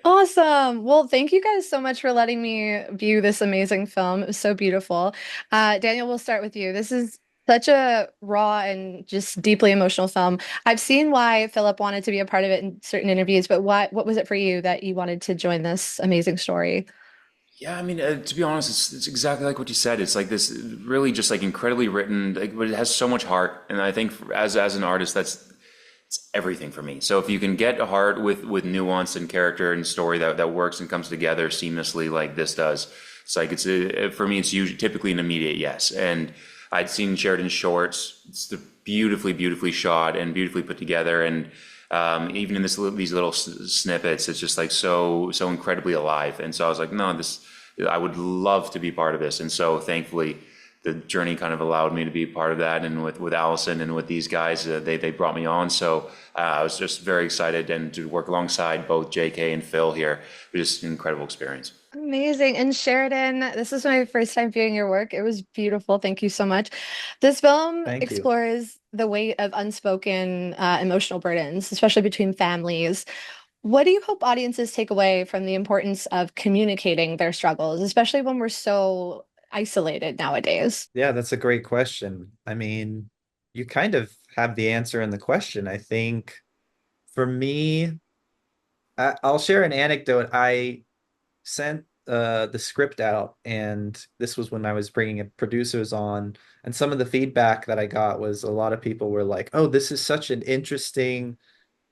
Awesome. Well, thank you guys so much for letting me view this amazing film. It was so beautiful. Daniel, we'll start with you. This is such a raw and just deeply emotional film. I've seen why Philip wanted to be a part of it in certain interviews, but what was it for you that you wanted to join this amazing story? Yeah, I mean, to be honest, it's exactly like what you said. It's like this really just like incredibly written, like, but it has so much heart. And I think as an artist, that's it's everything for me. So if you can get a heart with nuance and character and story that works and comes together seamlessly like this does, it's like for me, it's usually typically an immediate yes. And I'd seen Sheridan's shorts. It's the beautifully shot and beautifully put together. And even in these little snippets, it's just like so incredibly alive. And so I was like, no, this I would love to be part of this. And so thankfully, the journey kind of allowed me to be part of that. And with Allison and with these guys, they brought me on. So I was just very excited and to work alongside both JK and Phil here. It was just an incredible experience. Amazing. And Sheridan, this is my first time viewing your work. It was beautiful. Thank you so much. This film Thank you. explores the weight of unspoken emotional burdens, especially between families. What do you hope audiences take away from the importance of communicating their struggles, especially when we're so isolated nowadays? Yeah, that's a great question. I mean, you kind of have the answer in the question. I think for me, I'll share an anecdote. I sent the script out, and this was when I was bringing producers on. And some of the feedback that I got was a lot of people were like, "Oh, this is such an interesting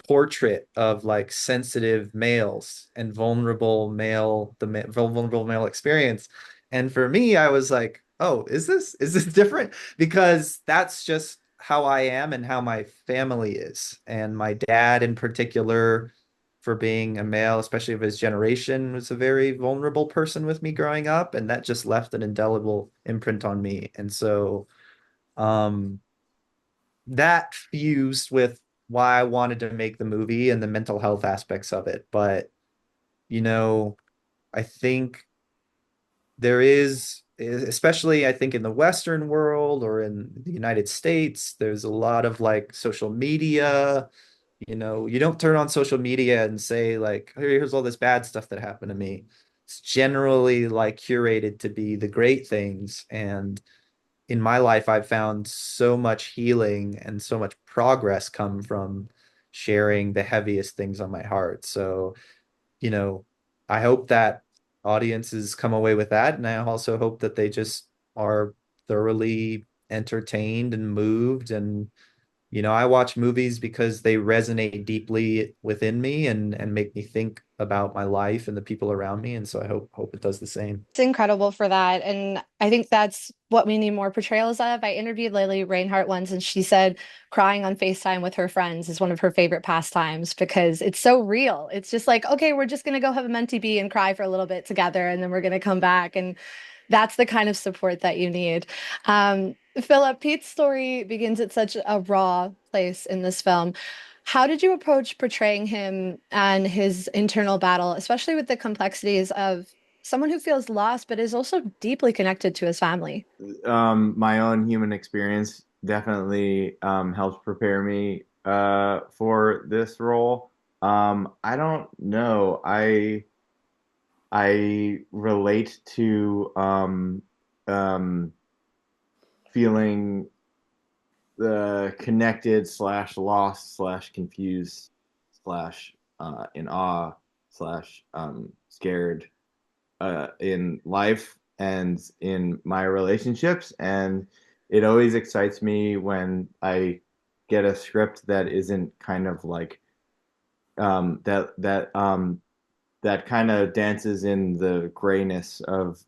portrait of like sensitive males and vulnerable male experience." And for me, I was like, "Oh, is this different?" Because that's just how I am and how my family is. And my dad in particular, for being a male, especially of his generation, was a very vulnerable person with me growing up, and that just left an indelible imprint on me. And so um that fused with why I wanted to make the movie and the mental health aspects of it. But, you know, I think there is, especially I think in the Western world or in the United States, there's a lot of like social media. You don't turn on social media and say, like, here's all this bad stuff that happened to me. It's generally like curated to be the great things. And in my life, I've found so much healing and so much progress come from sharing the heaviest things on my heart. So, you know, I hope that audiences come away with that. And I also hope that they just are thoroughly entertained and moved. And I watch movies because they resonate deeply within me and make me think about my life and the people around me. And so I hope it does the same. It's incredible for that. And I think that's what we need more portrayals of. I interviewed Lily Reinhart once, and she said crying on FaceTime with her friends is one of her favorite pastimes because it's so real. It's just like, okay, we're just going to go have a mentee bee and cry for a little bit together, and then we're going to come back. And that's the kind of support that you need. Philip, Pete's story begins at such a raw place in this film. How did you approach portraying him and his internal battle, especially with the complexities of someone who feels lost but is also deeply connected to his family? My own human experience definitely helps prepare me for this role. I don't know. I relate to feeling connected slash lost slash confused slash in awe slash scared in life and in my relationships. And it always excites me when I get a script that isn't kind of like that kind of dances in the grayness of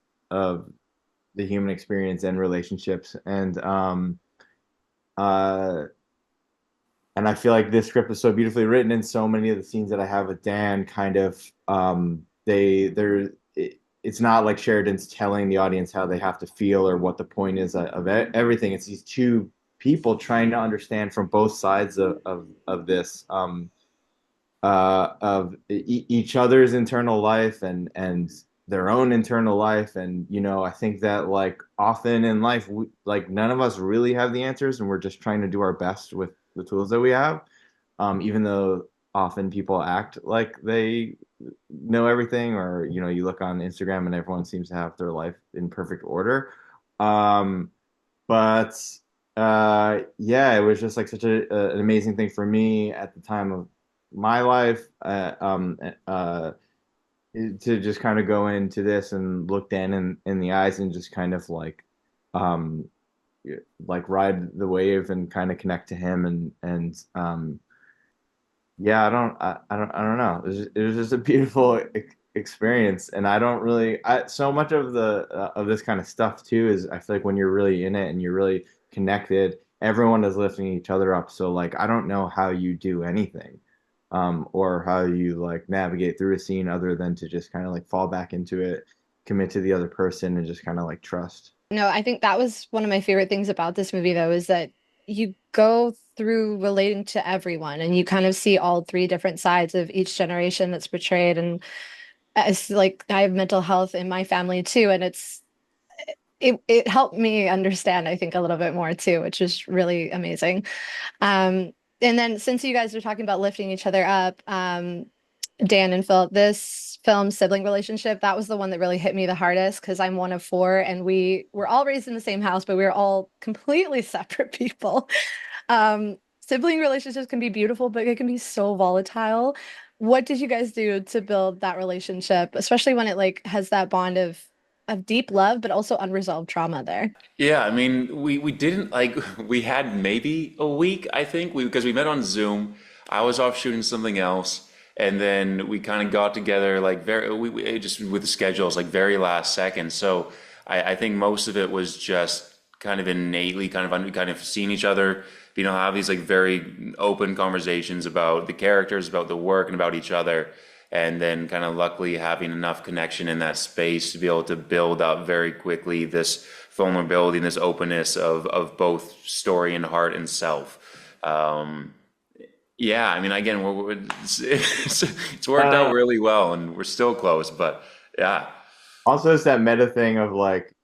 the human experience and relationships. Uh, and I feel like this script is so beautifully written, and so many of the scenes that I have with Dan kind of it's not like Sheridan's telling the audience how they have to feel or what the point is of everything. It's these two people trying to understand from both sides of this of each other's internal life and their own internal life. And I think that like often in life like none of us really have the answers, and we're just trying to do our best with the tools that we have, even though often people act like know everything, or you look on Instagram and everyone seems to have their life in perfect order. Um, but yeah, it was just like such an amazing thing for me at the time of my life, to just kind of go into this and look Dan in the eyes and just kind of um, like ride the wave and kind of connect to him, and yeah, I don't know. It was just a beautiful experience, and I don't really. So much of the of this kind of stuff too is I feel like when you're really in it and you're really connected, everyone is lifting each other up. So like, I don't know how you do anything, or how you like navigate through a scene other than to just kind of like fall back into it, commit to the other person, and just kind of like trust. No, I think that was one of my favorite things about this movie, though, is that you go through relating to everyone and you kind of see all three different sides of each generation that's portrayed. And as like I have mental health in my family too, and it helped me understand, I think, a little bit more too, which is really amazing. Um, and then since you guys are talking about lifting each other up, Dan and Phil, this film sibling relationship, that was the one that really hit me the hardest because I'm one of four and we were all raised in the same house, but we were all completely separate people. Sibling relationships can be beautiful, but it can be so volatile. What did you guys do to build that relationship, especially when it like has that bond of deep love, but also unresolved trauma there? Yeah, I mean, we didn't like we had maybe a week, I think, we because we met on Zoom. I was off shooting something else, and then we kind of got together like we just with the schedules like very last second. So I think most of it was just kind of innately kind of seeing each other, have these like very open conversations about the characters, about the work, and about each other, and then kind of luckily having enough connection in that space to be able to build up very quickly this vulnerability and this openness of both story and heart and self. Um, yeah, I mean, again, it's worked out Uh, really well, and we're still close. But yeah, Also, it's that meta thing of like,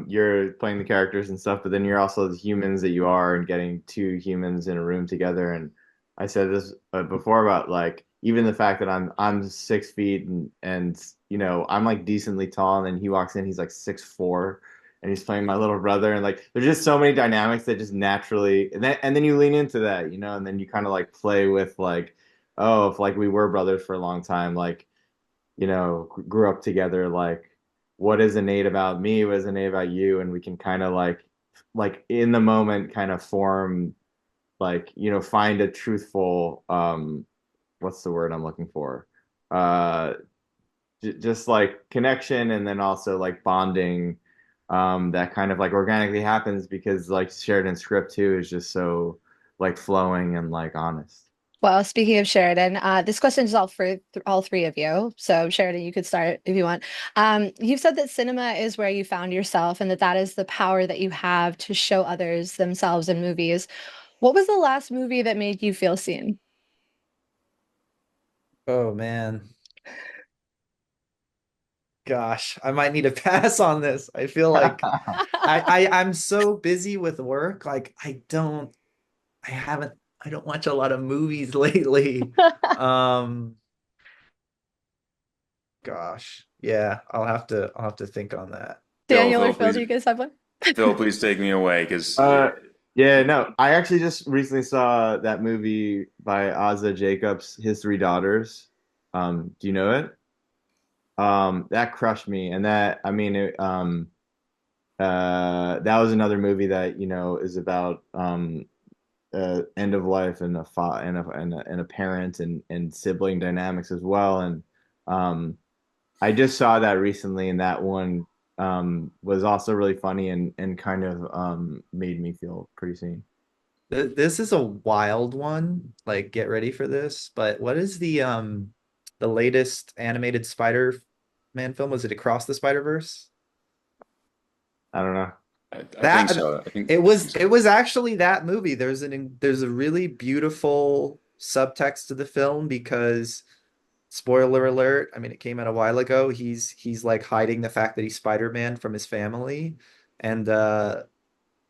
you're playing the characters and stuff, but then you're also the humans that you are, and getting two humans in a room together. And I said this before about like even the fact that I'm 6 feet, and I'm like decently tall, and then he walks in, he's like 6'4", and he's playing my little brother, and like there's just so many dynamics that just naturally, and then you lean into that, and then you kind of like play with like, oh, if like we were brothers for a long time, like grew up together, like what is innate about me, what is innate about you, and we can kind of like in the moment kind of form, like find a truthful, what's the word I'm looking for, uh just like connection, and then also like bonding, that kind of like organically happens because like Sheridan's script too is just so like flowing and like honest. Well, speaking of Sheridan, this question is all for all three of you. So, Sheridan, you could start if you want. You've said that cinema is where you found yourself and that that is the power that you have to show others themselves in movies. What was the last movie that made you feel seen? Oh man. Gosh, I might need to pass on this. I feel like I'm so busy with work. Like I haven't I don't watch a lot of movies lately. Um gosh. Yeah, I'll have to think on that. Phil, Daniel or Phil, Phil, please, do you guys have one? Phil, please take me away because Uh, yeah, no, I actually just recently saw that movie by Ozza Jacobs, His Three Daughters. Do you know it? That crushed me, and that I mean, that was another movie that is about end of life, and a fa and a parent, and sibling dynamics as well. And um, I just saw that recently, and that one was also really funny, and kind of made me feel pretty seen. This is a wild one. Like get ready for this. But what is the latest animated Spider-Man film? Was it Across the Spider-Verse? I don't know. I think That so. it I was think it so. was actually that movie. There's a really beautiful subtext to the film because spoiler alert, I mean it came out a while ago. He's like hiding the fact that he's Spider-Man from his family. And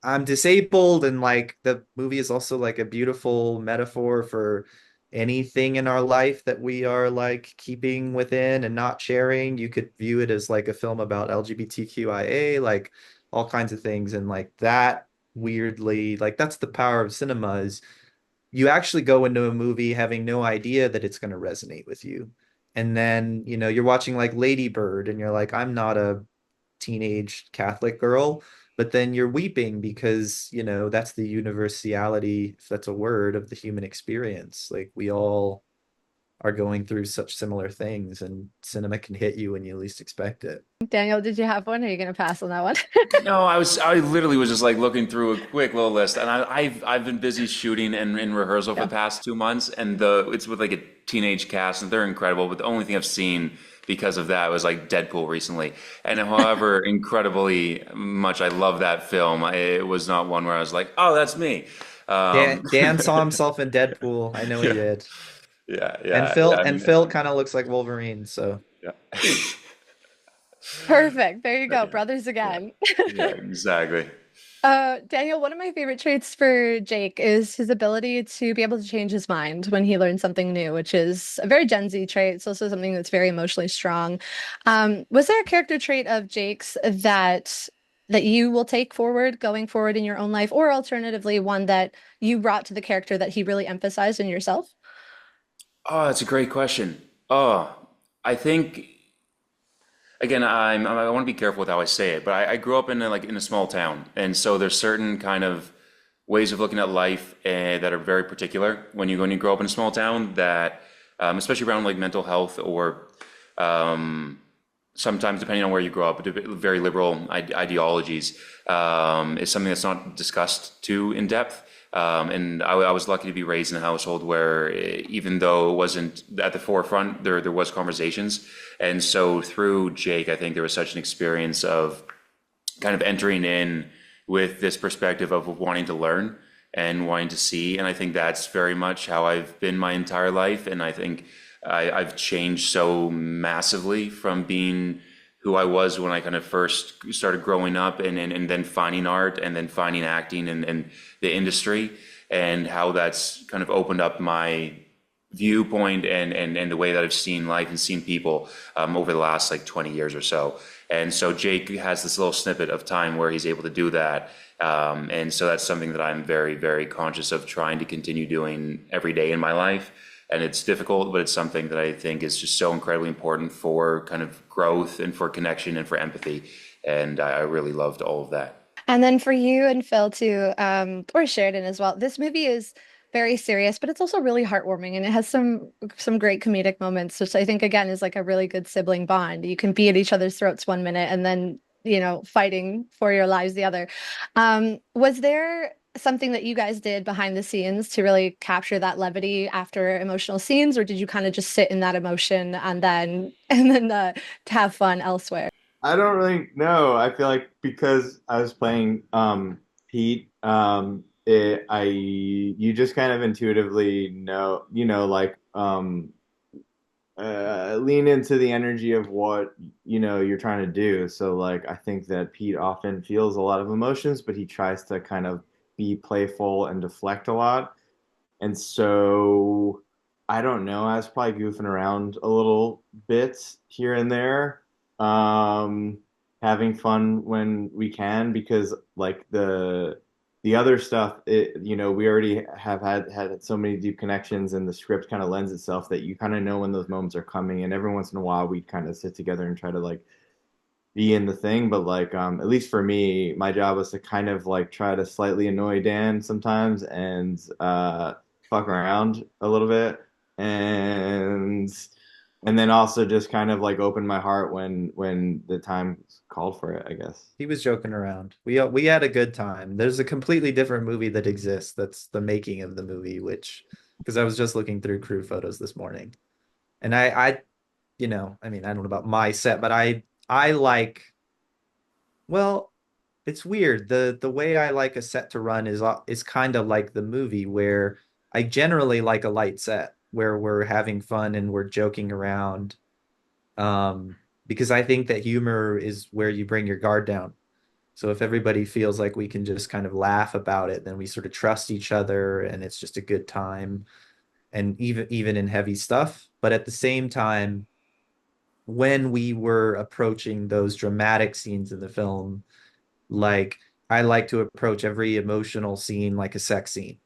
I'm disabled, and like the movie is also like a beautiful metaphor for anything in our life that we are like keeping within and not sharing. You could view it as like a film about LGBTQIA, like all kinds of things. And like that weirdly, like that's the power of cinema is you actually go into a movie having no idea that it's going to resonate with you. And then, you're watching like Lady Bird and you're like, I'm not a teenage Catholic girl, but then you're weeping because, that's the universality, if that's a word, of the human experience. Like we all are going through such similar things, and cinema can hit you when you least expect it. Daniel, did you have one? Or are you going to pass on that one? No, I literally was just like looking through a quick little list, and I've been busy shooting and in rehearsal for Yeah. the past 2 months, and it's with like a teenage cast, and they're incredible. But the only thing I've seen because of that was like Deadpool recently, and however incredibly much I love that film, it was not one where I was like, oh, that's me. Dan saw himself in Deadpool. I know he Yeah, did. yeah, And yeah, yeah. Phil I and mean, Phil kind of looks like Wolverine, so yeah, Perfect. There you go. yeah, Brothers yeah, again. yeah, exactly. Daniel, one of my favorite traits for Jake is his ability to be able to change his mind when he learns something new, which is a very Gen Z trait. It's also something that's very emotionally strong. Was there a character trait of Jake's that you will take forward going forward in your own life, or alternatively, one that you brought to the character that he really emphasized in yourself? Oh, that's a great question. Oh, I think again, I want to be careful with how I say it, but I grew up in a small town, and so there's certain kind of ways of looking at life that are very particular when you grow up in a small town that especially around like mental health or um, sometimes depending on where you grow up, very liberal ideologies is something that's not discussed too in depth. And I was lucky to be raised in a household where even though it wasn't at the forefront, there was conversations. And so through Jake, I think there was such an experience of kind of entering in with this perspective of wanting to learn and wanting to see. And I think that's very much how I've been my entire life. And I think I've changed so massively from being who I was when I kind of first started growing up and then finding art and then finding acting and the industry and how that's kind of opened up my viewpoint and the way that I've seen life and seen people over the last like 20 years or so. And so Jake has this little snippet of time where he's able to do that. And so that's something that I'm very, very conscious of trying to continue doing every day in my life. And it's difficult, but it's something that I think is just so incredibly important for kind of growth and for connection and for empathy. And I really loved all of that. And then for you and Phil too, or Sheridan as well, this movie is very serious, but it's also really heartwarming and it has some great comedic moments, which I think again is like a really good sibling bond. You can be at each other's throats one minute and then, fighting for your lives the other. Was there something that you guys did behind the scenes to really capture that levity after emotional scenes, or did you kind of just sit in that emotion and then to have fun elsewhere? I don't really know. I feel like because I was playing Pete, you just kind of intuitively know, like lean into the energy of what you're trying to do. So like I think that Pete often feels a lot of emotions, but he tries to kind of be playful and deflect a lot. And so I don't know, I was probably goofing around a little bit here and there, um, having fun when we can because like the other stuff, we already have had so many deep connections, and the script kind of lends itself that you kind of know when those moments are coming. And every once in a while, we kind of sit together and try to like be in the thing. But like, at least for me, my job was to kind of like try to slightly annoy Dan sometimes and fuck around a little bit, and and then also just kind of like open my heart when the time called for it, I guess. He was joking around. We had a good time. There's a completely different movie that exists. That's the making of the movie, which because I was just looking through crew photos this morning, and I mean, I don't know about my set, but I like. Well, it's weird. The way I like a set to run is kind of like the movie where I generally like a light set where we're having fun and we're joking around. Because I think that humor is where you bring your guard down. So if everybody feels like we can just kind of laugh about it, then we sort of trust each other and it's just a good time. and even in heavy stuff. But at the same time, when we were approaching those dramatic scenes in the film, like I like to approach every emotional scene like a sex scene.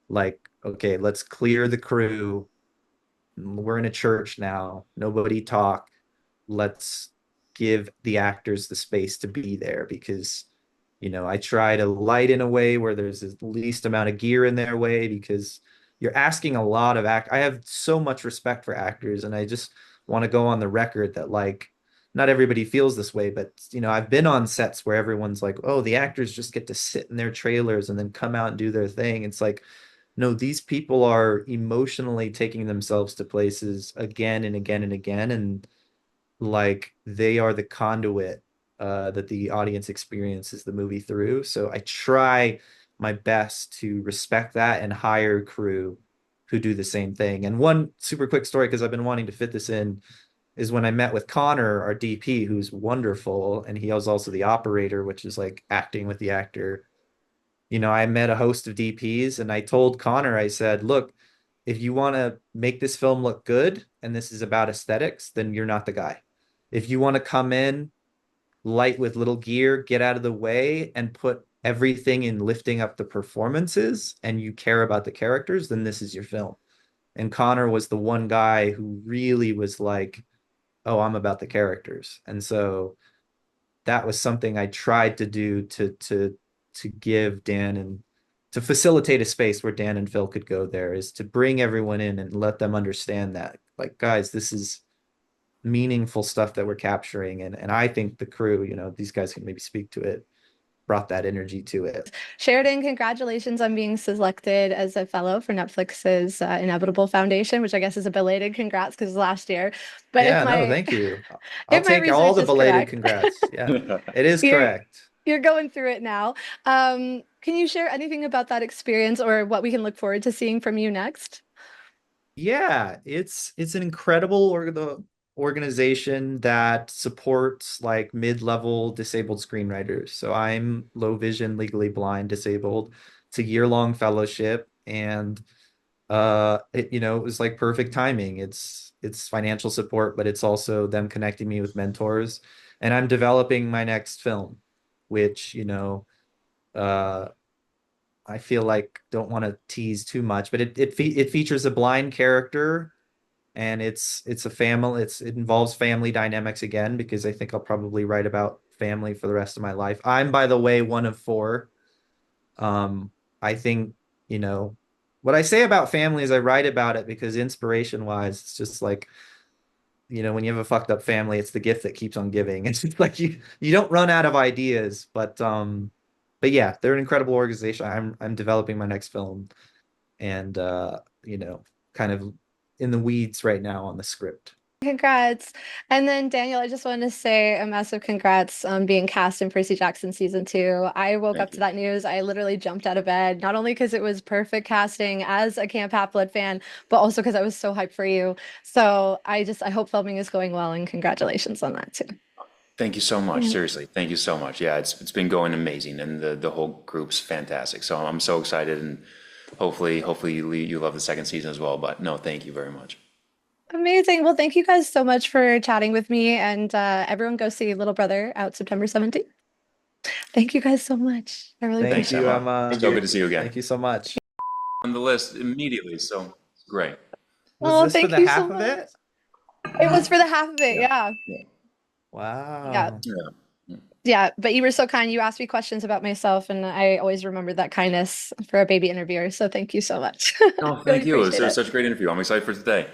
Like, okay, let's clear the crew. We're in a church now. Nobody talk. Let's give the actors the space to be there because, I try to light in a way where there's the least amount of gear in their way because you're asking a lot of I have so much respect for actors, and I just want to go on the record that like not everybody feels this way, but I've been on sets where everyone's like, "Oh, the actors just get to sit in their trailers and then come out and do their thing." It's like, no, these people are emotionally taking themselves to places again and again and again, and like they are the conduit that the audience experiences the movie through. So I try my best to respect that and hire crew who do the same thing. And one super quick story, because I've been wanting to fit this in, is when I met with Connor, our DP, who's wonderful, and he was also the operator, which is like acting with the actor. I met a host of DPs and I told Connor, I said, look, if you want to make this film look good and this is about aesthetics, then you're not the guy. If you want to come in light with little gear, get out of the way and put everything in lifting up the performances and you care about the characters, then this is your film. And Connor was the one guy who really was like, oh, I'm about the characters. And so that was something I tried to do to give Dan and to facilitate a space where Dan and Phil could go there, is to bring everyone in and let them understand that, like, guys, this is meaningful stuff that we're capturing. And I think the crew, these guys can maybe speak to it, brought that energy to it. Sheridan, congratulations on being selected as a fellow for Netflix's Inevitable Foundation, which I guess is a belated congrats because last year. But if Yeah, no, my thank you. I'll if my take all research the is belated correct, congrats. Yeah, it is you're correct. you're going through it now. Can you share anything about that experience or what we can look forward to seeing from you next? Yeah, it's an incredible organization that supports like mid-level disabled screenwriters. So I'm low vision, legally blind, disabled. It's a year-long fellowship, and it was like perfect timing. It's financial support, but it's also them connecting me with mentors. And I'm developing my next film, which, uh I feel like don't want to tease too much, but it features a blind character, and it's a family. It involves family dynamics again because I think I'll probably write about family for the rest of my life. I'm, by the way, one of four. I think, what I say about family is I write about it because inspiration wise, it's just like, when you have a fucked up family, it's the gift that keeps on giving. It's just like you don't run out of ideas, but yeah, they're an incredible organization. I'm developing my next film, and kind of in the weeds right now on the script. Congrats. And then Daniel, I just wanted to say a massive congrats on being cast in Percy Jackson season two. I woke up Thank to you. that news. I literally jumped out of bed, not only because it was perfect casting as a Camp Half-Blood fan, but also because I was so hyped for you. So I hope filming is going well and congratulations on that too. Thank you so much. Yeah. Seriously, thank you so much. Yeah, it's been going amazing, and the whole group's fantastic. So I'm so excited, and hopefully you love the second season as well. But no, thank you very much. Amazing. Well, thank you guys so much for chatting with me and everyone go see Little Brother out September 17th. Thank you guys so much. I really Thank Thanks, appreciate you, it. Emma. Emma. So good to see you again. Thank you so much. On the list immediately. So great. Was Oh, this for thank the you so half of much. it? It was for the half of it. Yeah. Yeah. Yeah. Yeah. Wow. Yeah. Yeah. But you were so kind. You asked me questions about myself, and I always remembered that kindness for a baby interviewer. So thank you so much. No, Really thank you. It appreciate was it. such a great interview. I'm excited for today.